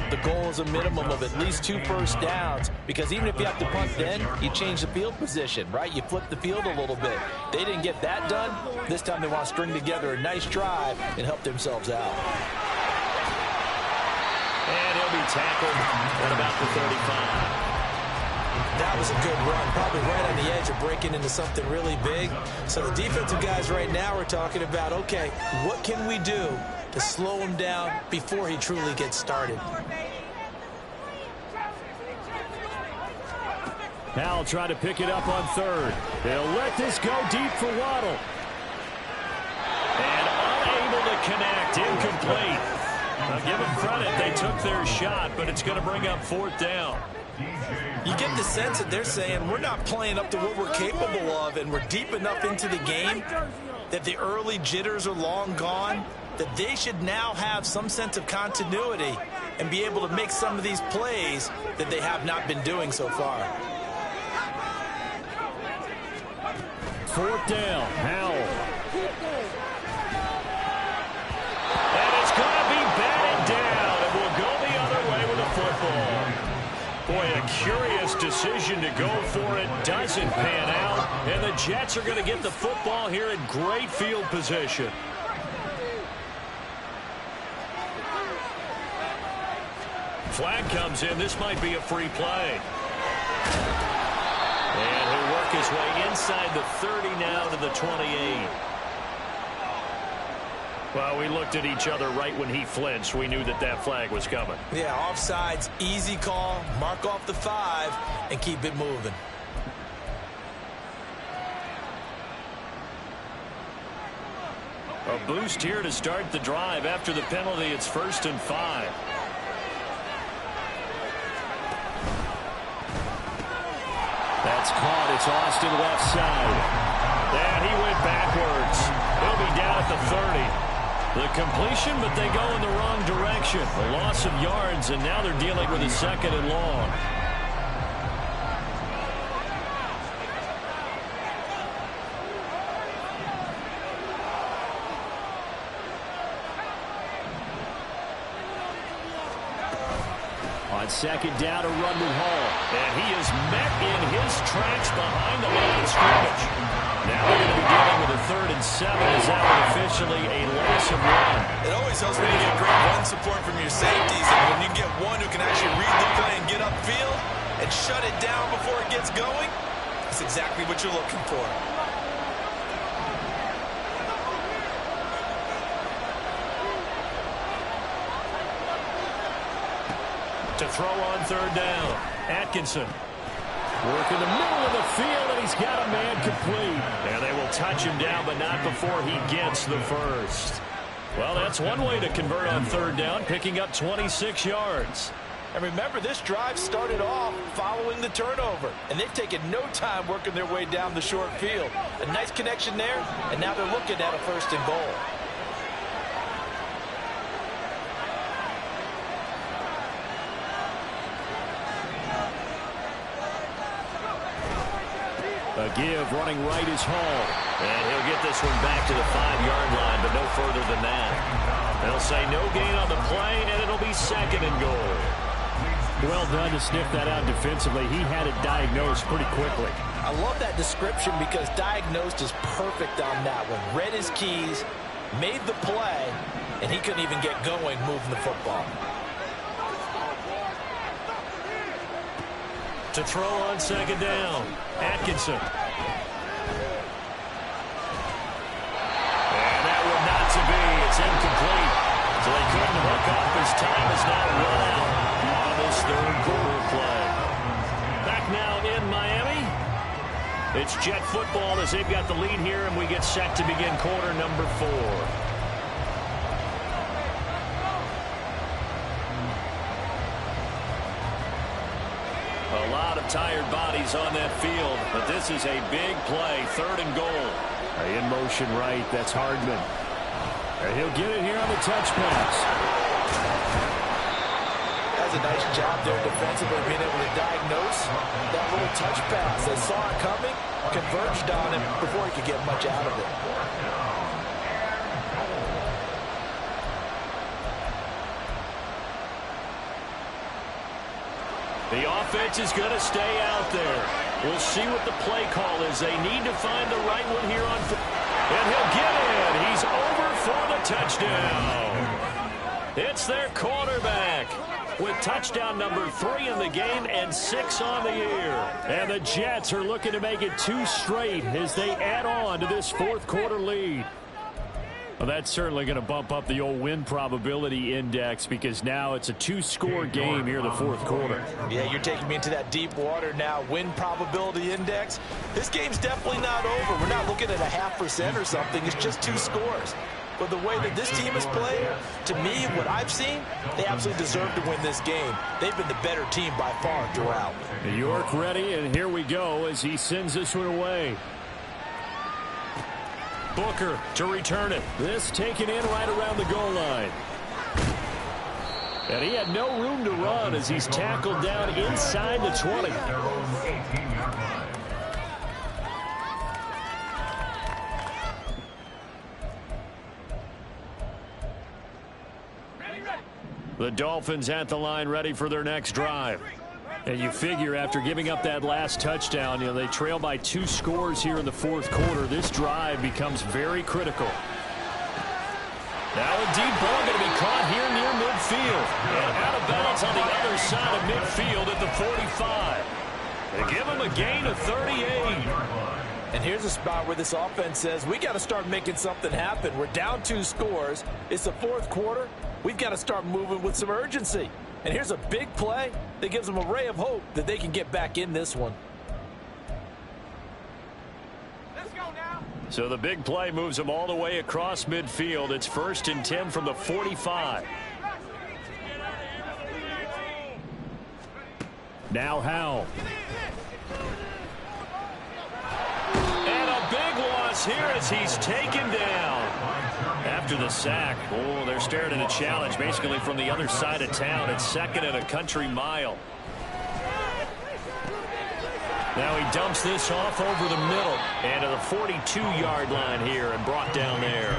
the goal is a minimum of at least 2 first downs, because even if you have to punt then, you change the field position, right? You flip the field a little bit. They didn't get that done. This time they want to string together a nice drive and help themselves out. And he'll be tackled at about the 35. That was a good run, probably right on the edge of breaking into something really big. So the defensive guys right now are talking about, okay, what can we do to slow him down before he truly gets started? Howell trying to pick it up on 3rd. They'll let this go deep for Waddle. And unable to connect, incomplete. Now give them credit, they took their shot, but it's going to bring up 4th down. You get the sense that they're saying we're not playing up to what we're capable of, and we're deep enough into the game that the early jitters are long gone, that they should now have some sense of continuity and be able to make some of these plays that they have not been doing so far. 4th down, Howell. And it's going to be batted down, and we'll go the other way with the football. Boy, a curious decision to go for it. Doesn't pan out. And the Jets are going to get the football here in great field position. Flag comes in. This might be a free play. And he'll work his way inside the 30 now to the 28. Well, we looked at each other right when he flinched. We knew that that flag was coming. Yeah, offsides, easy call, mark off the 5, and keep it moving. A boost here to start the drive. After the penalty, it's 1st and 5. That's caught. It's Austin left side. And he went backwards. He'll be down at the 30. The completion, but they go in the wrong direction. A loss of yards, and now they're dealing with a 2nd and long. On 2nd down, a run with Hall. And he is met in his tracks behind the line of scrimmage. Now we're going to be dealing with a 3rd and 7 as that one officially a loss of 1. It always helps when you get great run support from your safeties. And when you get one who can actually read the play and get upfield and shut it down before it gets going, that's exactly what you're looking for. To throw on 3rd down. Atkinson. Work in the middle of the field, and he's got a man complete. And they will touch him down, but not before he gets the 1st. Well, that's one way to convert on 3rd down, picking up 26 yards. And remember, this drive started off following the turnover. And they've taken no time working their way down the short field. A nice connection there, and now they're looking at a 1st and goal. A give, running right is Hall. And he'll get this one back to the 5-yard line, but no further than that. They'll say no gain on the play, and it'll be 2nd and goal. Well done to sniff that out defensively. He had it diagnosed pretty quickly. I love that description because diagnosed is perfect on that one. Read his keys, made the play, and he couldn't even get going moving the football. To throw on 2nd down, Atkinson. And that one not to be. It's incomplete. So they couldn't hook up. His time is now run out on this 3rd quarter play. Back now in Miami. It's Jet football as they've got the lead here, and we get set to begin quarter number 4. A lot of tired bodies on that field, but this is a big play, 3rd and goal. In motion right, that's Hardman. And he'll get it here on the touch pass. That's a nice job there defensively, being able to diagnose that little touch pass. They saw it coming, converged on him before he could get much out of it. The offense is going to stay out there. We'll see what the play call is. They need to find the right one here on. And he'll get it. He's over for the touchdown. It's their quarterback with touchdown number 3 in the game and 6 on the year. And the Jets are looking to make it 2 straight as they add on to this 4th quarter lead. Well, that's certainly going to bump up the old win probability index because now it's a 2-score game here in the 4th quarter. Yeah, you're taking me into that deep water now. Win probability index. This game's definitely not over. We're not looking at a 0.5% or something. It's just 2 scores. But the way that this team has played, to me, what I've seen, they absolutely deserve to win this game. They've been the better team by far throughout. New York ready, and here we go as he sends this one away. Booker to return it. This taken in right around the goal line. And he had no room to run as he's tackled down inside the 20. The Dolphins at the line ready for their next drive. And you figure after giving up that last touchdown, they trail by 2 scores here in the 4th quarter. This drive becomes very critical. Now a deep ball going to be caught here near midfield. And out of bounds on the other side of midfield at the 45. They give him a gain of 38. And here's a spot where this offense says, we got to start making something happen. We're down 2 scores. It's the 4th quarter. We've got to start moving with some urgency. And here's a big play that gives them a ray of hope that they can get back in this one. Let's go now. So the big play moves them all the way across midfield. It's 1st and 10 from the 45. Now Howell. And a big loss here as he's taken down. After the sack, oh, they're staring at a challenge basically from the other side of town. It's 2nd and a country mile. Now he dumps this off over the middle and to the 42-yard line here and brought down there.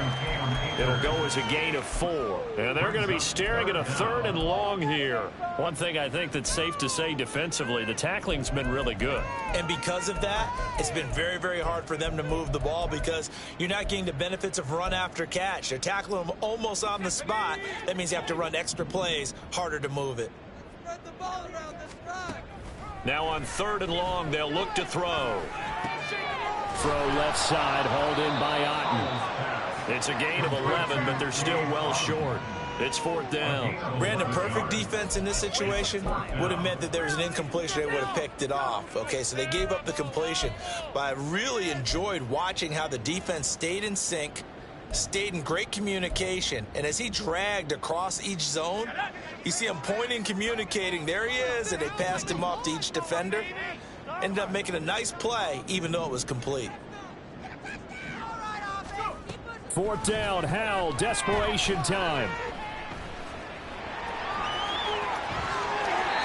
It'll go as a gain of 4. And they're going to be staring at a 3rd and long here. One thing I think that's safe to say defensively, the tackling's been really good. And because of that, it's been very, very hard for them to move the ball because you're not getting the benefits of run after catch. They're tackling them almost on the spot. That means you have to run extra plays, harder to move it. Spread the ball around this drive. Now on 3rd and long, they'll look to throw. Throw left side, hauled in by Otten. It's a gain of 11, but they're still well short. It's 4th down. Brandon, perfect defense in this situation would have meant that there was an incompletion. They would have picked it off. Okay, so they gave up the completion. But I really enjoyed watching how the defense stayed in sync, stayed in great communication, and as he dragged across each zone, you see him pointing, communicating. There he is, and they passed him off to each defender. Ended up making a nice play, even though it was complete. 4th down, Howell, desperation time.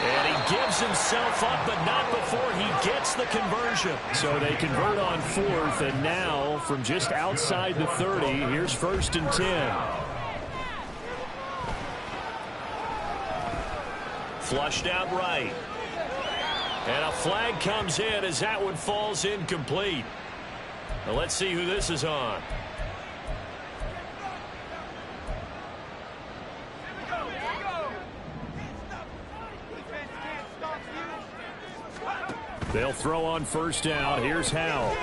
And he gives himself up, but not before he gets the conversion. So they convert on 4th, and now from just outside the 30, here's 1st and 10. Flushed out right. And a flag comes in as that one falls incomplete. Now let's see who this is on. They'll throw on 1st down. Here's Howell.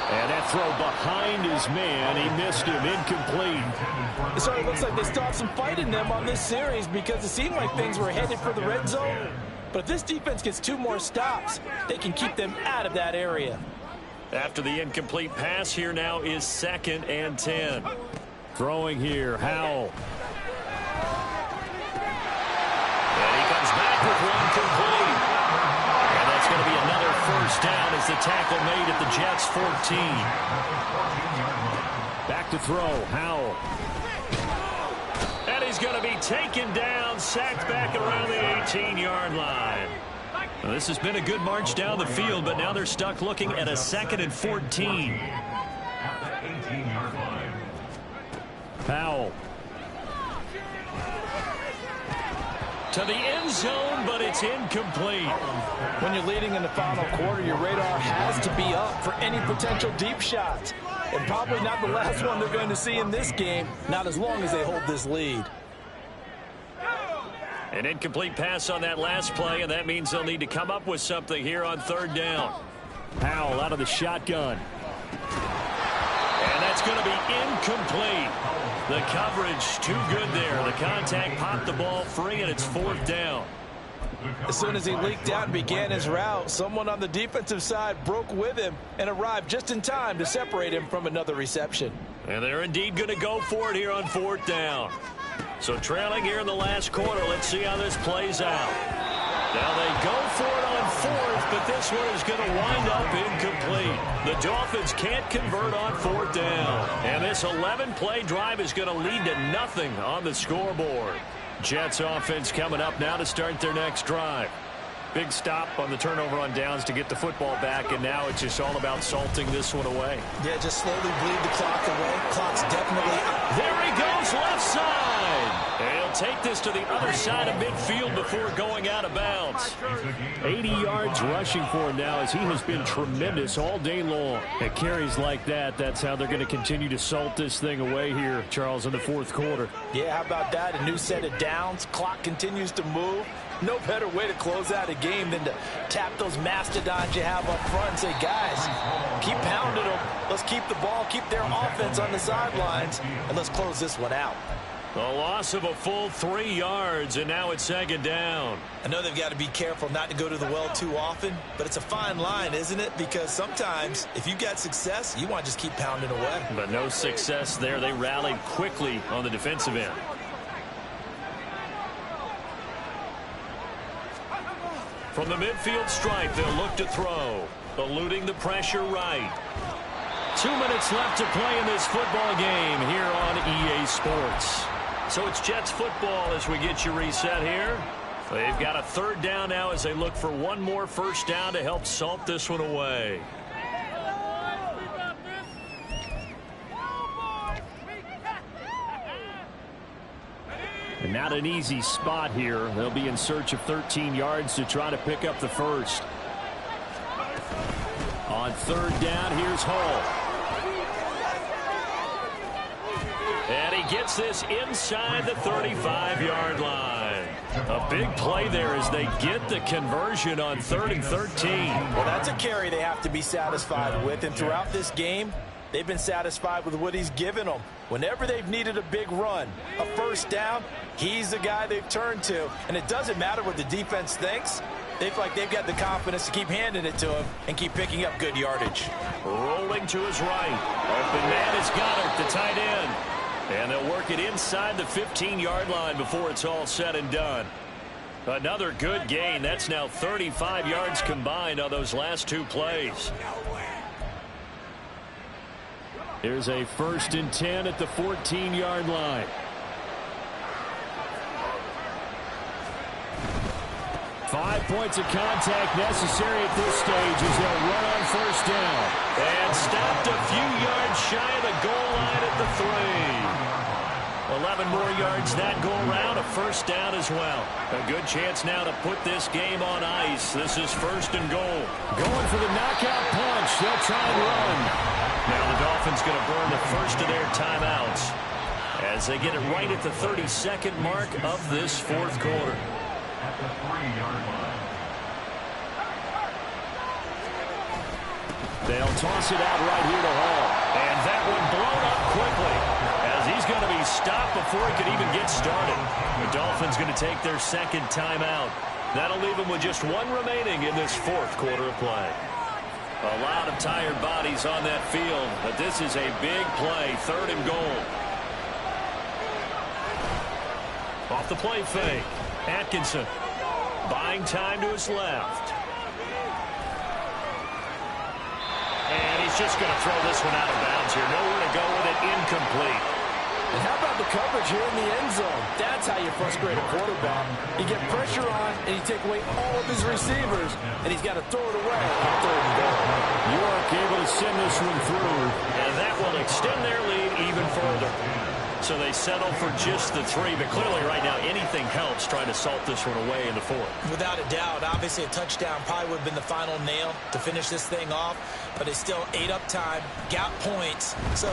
And that throw behind his man. He missed him. Incomplete. It sort of looks like they still have some fight in them on this series because it seemed like things were headed for the red zone. But if this defense gets 2 more stops, they can keep them out of that area. After the incomplete pass, here now is 2nd and 10. Throwing here, Howell. And he comes back with one complete. And that's going to be another 1st down as the tackle made at the Jets' 14. Back to throw, Howell. And he's going to be taken down, sacked back around the 18-yard line. Well, this has been a good march down the field, but now they're stuck looking at a 2nd and 14. Powell. To the end zone, but it's incomplete. When you're leading in the final quarter, your radar has to be up for any potential deep shots. And probably not the last one they're going to see in this game, not as long as they hold this lead. An incomplete pass on that last play, and that means they'll need to come up with something here on 3rd down. Powell out of the shotgun. And that's going to be incomplete. The coverage too good there. The contact popped the ball free, and it's 4th down. As soon as he leaked out and began his route, someone on the defensive side broke with him and arrived just in time to separate him from another reception. And they're indeed going to go for it here on 4th down. So trailing here in the last quarter, let's see how this plays out. Now they go for it on 4th, but this one is going to wind up incomplete. The Dolphins can't convert on 4th down. And this 11-play drive is going to lead to nothing on the scoreboard. Jets offense coming up now to start their next drive. Big stop on the turnover on downs to get the football back, and now it's just all about salting this one away. Yeah, just slowly bleed the clock away. Clock's definitely up. There he goes, left side. And he'll take this to the other side of midfield before going out of bounds. 80 yards rushing for him now as he has been tremendous all day long. At carries like that, that's how they're going to continue to salt this thing away here, Charles, in the 4th quarter. Yeah, how about that? A new set of downs. Clock continues to move. No better way to close out a game than to tap those mastodons you have up front and say, guys, keep pounding them. Let's keep the ball, keep their offense on the sidelines, and let's close this one out. A loss of a full 3 yards, and now it's second down. I know they've got to be careful not to go to the well too often, but it's a fine line, isn't it? Because sometimes, if you've got success, you want to just keep pounding away. But no success there. They rallied quickly on the defensive end. From the midfield stripe, they'll look to throw. Eluding the pressure right. 2 minutes left to play in this football game here on EA Sports. So it's Jets football as we get you reset here. They've got a third down now as they look for one more first down to help salt this one away. And not an easy spot here. They'll be in search of 13 yards to try to pick up the first. On third down, here's Hull. And he gets this inside the 35-yard line. A big play there as they get the conversion on 3rd and 13. Well, that's a carry they have to be satisfied with. And throughout this game, they've been satisfied with what he's given them. Whenever they've needed a big run, a first down, he's the guy they've turned to. And it doesn't matter what the defense thinks. They feel like they've got the confidence to keep handing it to him and keep picking up good yardage. Rolling to his right. Open man is Goddard, the tight end. And they'll work it inside the 15-yard line before it's all said and done. Another good gain. That's now 35 yards combined on those last 2 plays. Here's a 1st and 10 at the 14-yard line. 5 points of contact necessary at this stage as they'll run on first down. And stopped a few yards shy of the goal line at the 3. 11 more yards that go around, a first down as well. A good chance now to put this game on ice. This is 1st and goal. Going for the knockout punch. They'll try and run. Now the Dolphins going to burn the first of their timeouts as they get it right at the 32nd mark of this 4th quarter. At the 3-yard line. They'll toss it out right here to Hall. And that one blown up quickly as he's going to be stopped before he could even get started. The Dolphins going to take their 2nd timeout. That'll leave them with just 1 remaining in this 4th quarter of play. A lot of tired bodies on that field, but this is a big play, 3rd and goal. Off the play fake. Atkinson buying time to his left. And he's just going to throw this one out of bounds here. Nowhere to go with it, incomplete. And how about the coverage here in the end zone? That's how you frustrate a quarterback. You get pressure on, and you take away all of his receivers, and he's got to throw it away on 3rd and goal. York able to send this one through, and that will extend their lead even further. So they settle for just the 3, but clearly right now anything helps trying to salt this one away in the 4th. Without a doubt, obviously a touchdown probably would have been the final nail to finish this thing off, but it's still ate up time, got points. So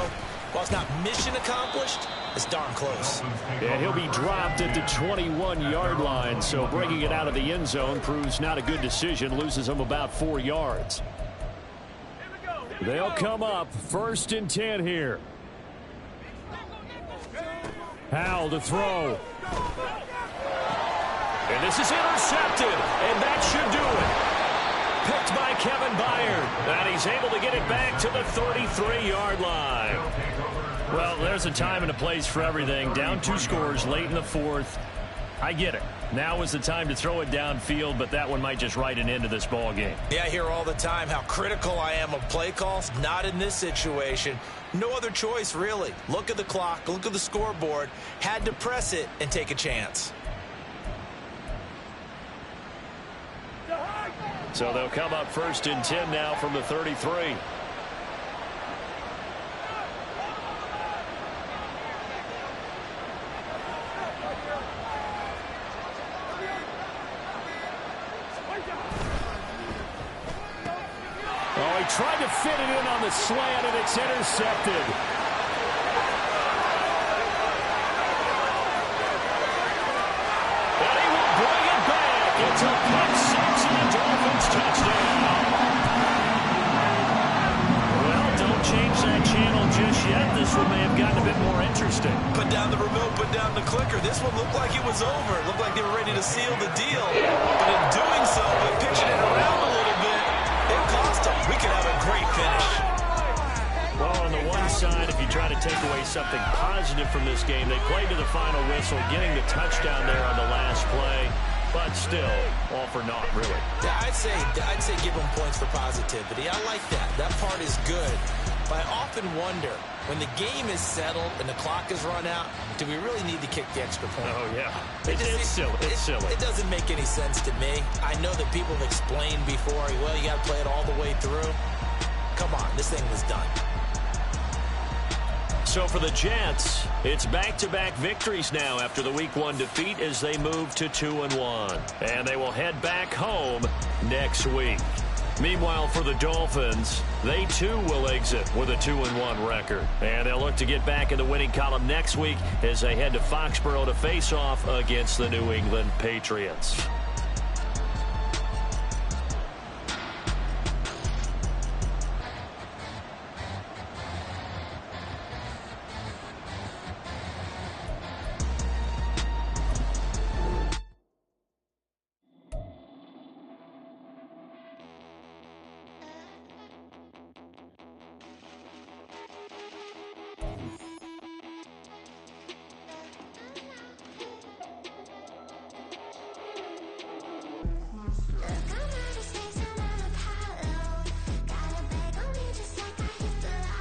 while it's not mission accomplished, it's darn close. Yeah, he'll be dropped at the 21-yard line, so bringing it out of the end zone proves not a good decision, loses him about 4 yards. They'll come up 1st and 10 here. Howell to throw. And this is intercepted, and that should do it. Picked by Kevin Byard, and he's able to get it back to the 33-yard line. Well, there's a time and a place for everything. Down 2 scores late in the 4th. I get it. Now is the time to throw it downfield, but that one might just write an end to this ball game. Yeah, I hear all the time how critical I am of play calls. Not in this situation. No other choice, really. Look at the clock, look at the scoreboard. Had to press it and take a chance. So they'll come up 1st and 10 now from the 33. Oh, he tried to fit it in on the slant, and it's intercepted. And he will bring it back. It's a pick six and a Dolphins touchdown. Well, don't change that channel just yet. This one may have gotten a bit more interesting. Put down the remote, put down the clicker. This one looked like it was over. It looked like they were ready to seal the deal. But in doing so, by pitching it around a little bit, it cost them. We could have a great finish. Well, on the one side, if you try to take away something positive from this game, they played to the final whistle, getting the touchdown there on the last play. But still, all for naught, really. Yeah, I'd say give them points for positivity. I like that. That part is good. But I often wonder, when the game is settled and the clock is run out, do we really need to kick the extra point? Oh, yeah. It's silly. It's silly. It doesn't make any sense to me. I know that people have explained before, well, you got to play it all the way through. Come on, this thing was done. So for the Jets, it's back-to-back victories now after the Week 1 defeat as they move to 2-1. And they will head back home next week. Meanwhile, for the Dolphins, they too will exit with a 2-1 record. And they'll look to get back in the winning column next week as they head to Foxborough to face off against the New England Patriots.